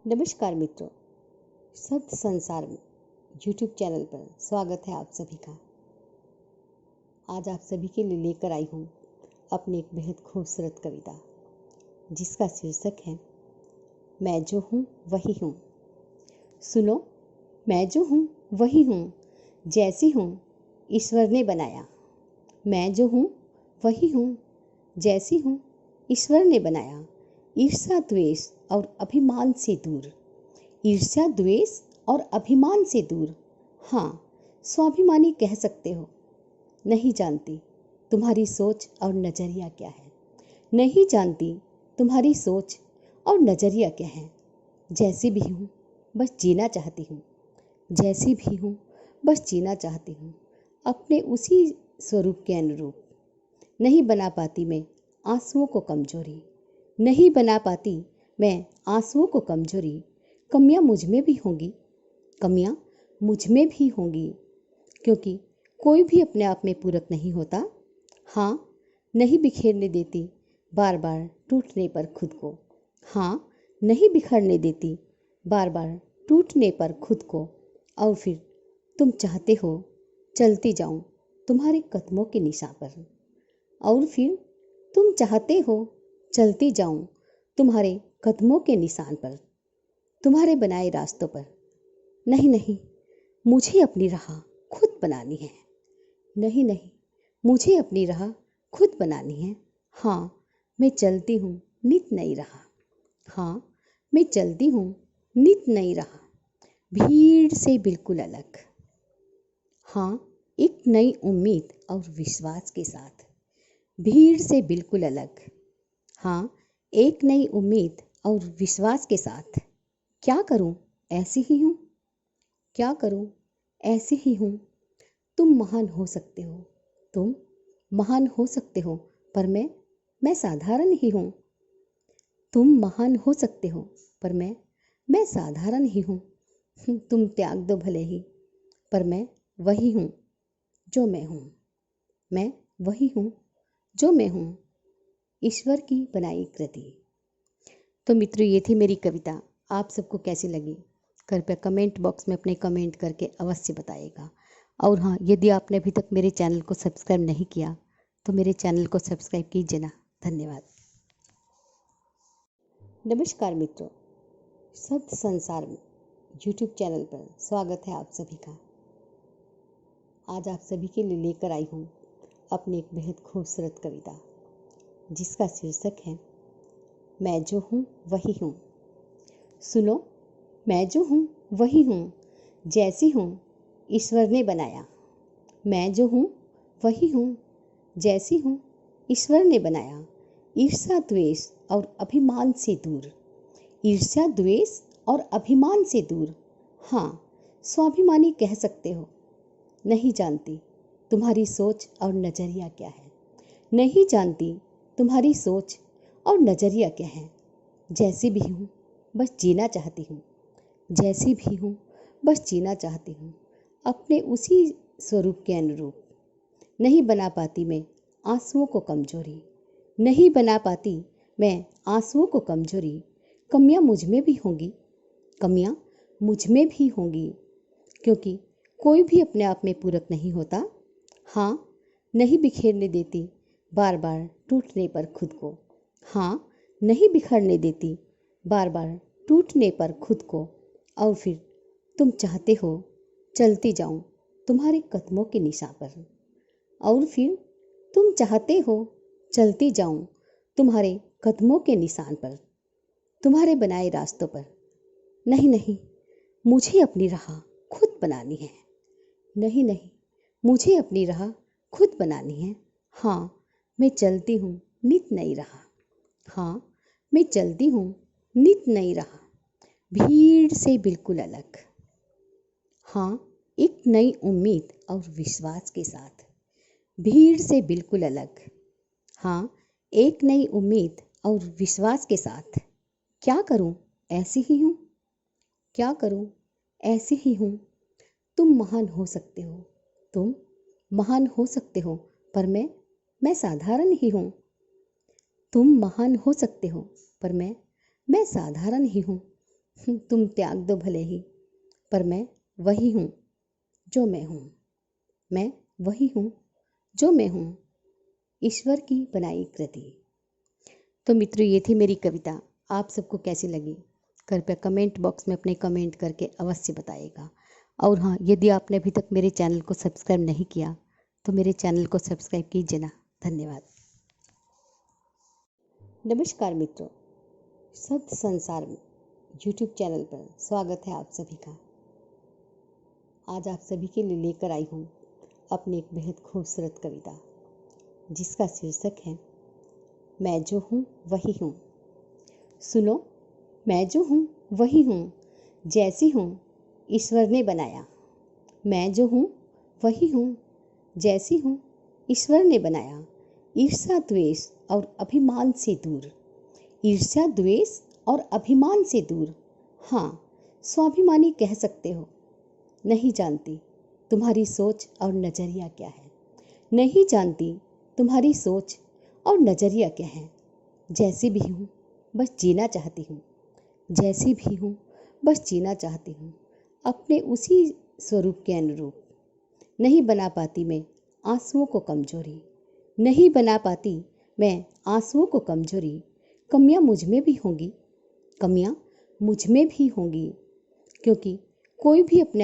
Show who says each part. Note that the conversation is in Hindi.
Speaker 1: नमस्कार मित्रों, शब्द संसार में यूट्यूब चैनल पर स्वागत है आप सभी का। आज आप सभी के लिए लेकर आई हूँ अपनी एक बेहद खूबसूरत कविता जिसका शीर्षक है मैं जो हूँ वही हूँ। सुनो, मैं जो हूँ वही हूँ, जैसी हूँ ईश्वर ने बनाया। मैं जो हूँ वही हूँ, जैसी हूँ ईश्वर ने बनाया। ईर्ष्या द्वेष और अभिमान से दूर, ईर्ष्या द्वेष और अभिमान से दूर। हाँ, स्वाभिमानी कह सकते हो। नहीं जानती तुम्हारी सोच और नजरिया क्या है, नहीं जानती तुम्हारी सोच और नजरिया क्या है। जैसी भी हूँ बस जीना चाहती हूँ, जैसी भी हूँ बस जीना चाहती हूँ, अपने उसी स्वरूप के अनुरूप। नहीं बना पाती मैं आंसुओं को कमजोरी, नहीं बना पाती मैं आंसुओं को कमजोरी। कमियां मुझ में भी होंगी, कमियां मुझ में भी होंगी, क्योंकि कोई भी अपने आप में पूरक नहीं होता। हाँ, नहीं बिखेरने देती बार बार टूटने पर खुद को। हाँ, नहीं बिखरने देती बार बार टूटने पर खुद को। और फिर तुम चाहते हो चलती जाऊं तुम्हारे कदमों के निशान पर। और फिर तुम चाहते हो चलती जाऊं तुम्हारे कदमों के निशान पर, तुम्हारे बनाए रास्तों पर। नहीं नहीं, मुझे अपनी राह खुद बनानी है। नहीं नहीं, मुझे अपनी राह खुद बनानी है। हाँ, मैं चलती हूँ नित नई राह। हाँ, मैं चलती हूँ नित नई राह, भीड़ से बिल्कुल अलग। हाँ, एक नई उम्मीद और विश्वास के साथ, भीड़ से बिल्कुल अलग। हाँ, एक नई उम्मीद और विश्वास के साथ। क्या करूं, ऐसी ही हूं। क्या करूं, ऐसी ही हूं। तुम महान हो सकते हो, तुम महान हो सकते हो, पर मैं साधारण ही हूं। तुम महान हो सकते हो, पर मैं साधारण ही हूं। तुम त्याग दो भले ही, पर मैं वही हूं जो मैं हूं। मैं वही हूं जो मैं हूं, ईश्वर की बनाई कृति। तो मित्रों, ये थी मेरी कविता। आप सबको कैसी लगी कृपया कमेंट बॉक्स में अपने कमेंट करके अवश्य बताइएगा। और हाँ, यदि आपने अभी तक मेरे चैनल को सब्सक्राइब नहीं किया तो मेरे चैनल को सब्सक्राइब कीजिए ना। धन्यवाद। नमस्कार मित्रों, शब्द संसार में यूट्यूब चैनल पर स्वागत है आप सभी का। आज आप सभी के लिए लेकर आई हूँ अपनी एक बेहद खूबसूरत कविता जिसका शीर्षक है मैं जो हूँ वही हूँ। सुनो, मैं जो हूँ वही हूँ, जैसी हूँ ईश्वर ने बनाया। मैं जो हूँ वही हूँ, जैसी हूँ ईश्वर ने बनाया। ईर्ष्या द्वेष और अभिमान से दूर, ईर्ष्या द्वेष और अभिमान से दूर। हाँ, स्वाभिमानी कह सकते हो। नहीं जानती तुम्हारी सोच और नजरिया क्या है, नहीं जानती तुम्हारी सोच और नजरिया क्या है। जैसी भी हूँ बस जीना चाहती हूँ, जैसी भी हूँ बस जीना चाहती हूँ, अपने उसी स्वरूप के अनुरूप। नहीं बना पाती मैं आंसुओं को कमजोरी, नहीं बना पाती मैं आंसुओं को कमजोरी। कमियां मुझ में भी होंगी, कमियां मुझ में भी होंगी, क्योंकि कोई भी अपने आप में पूरक नहीं होता। हाँ, नहीं बिखेरने देती बार बार टूटने पर खुद को। हाँ, नहीं बिखरने देती बार बार टूटने पर खुद को। और फिर तुम चाहते हो चलती जाऊं तुम्हारे कदमों के निशान पर। और फिर तुम चाहते हो चलती जाऊं तुम्हारे कदमों के निशान पर, तुम्हारे बनाए रास्तों पर। नहीं नहीं, मुझे अपनी राह खुद बनानी है। नहीं नहीं, मुझे अपनी राह खुद बनानी है। हाँ, मैं चलती हूँ नित नई राह। हाँ, मैं चलती हूँ नित नई राह, भीड़ से बिल्कुल अलग। हाँ, एक नई उम्मीद और विश्वास के साथ, भीड़ से बिल्कुल अलग। हाँ, एक नई उम्मीद और विश्वास के साथ। क्या करूं, ऐसी ही हूं। क्या करूं, ऐसी ही हूं। तुम महान हो सकते हो, तुम महान हो सकते हो, पर मैं साधारण ही हूं। तुम महान हो सकते हो, पर मैं साधारण ही हूं। तुम त्याग दो भले ही, पर मैं वही हूँ जो मैं हूँ। मैं वही हूँ जो मैं हूँ, ईश्वर की बनाई कृति। तो मित्रों, ये थी मेरी कविता। आप सबको कैसी लगी? कृपया कमेंट बॉक्स में अपने कमेंट करके अवश्य बताइएगा। और हाँ, यदि आपने अभी तक मेरे चैनल को सब्सक्राइब नहीं किया तो मेरे चैनल को सब्सक्राइब कीजिए ना। धन्यवाद। नमस्कार मित्रों, शब्द संसार में यूट्यूब चैनल पर स्वागत है आप सभी का। आज आप सभी के लिए लेकर आई हूँ अपनी एक बेहद खूबसूरत कविता, जिसका शीर्षक है मैं जो हूँ वही हूँ। सुनो, मैं जो हूँ वही हूँ, जैसी हूँ ईश्वर ने बनाया। मैं जो हूँ वही हूँ, जैसी हूँ ईश्वर ने बनाया। ईर्ष्या द्वेष और अभिमान से दूर, ईर्ष्या द्वेष और अभिमान से दूर। हाँ, स्वाभिमानी कह सकते हो। नहीं जानती तुम्हारी सोच और नज़रिया क्या है, नहीं जानती तुम्हारी सोच और नज़रिया क्या है। जैसी भी हूँ बस जीना चाहती हूँ, जैसी भी हूँ बस जीना चाहती हूँ, अपने उसी स्वरूप के अनुरूप। नहीं बना पाती मैं आंसुओं को कमजोरी, नहीं बना पाती मैं आंसुओं को कमजोरी। कमियां मुझ में भी होंगी, कमियां मुझ में भी होंगी, क्योंकि कोई भी अपने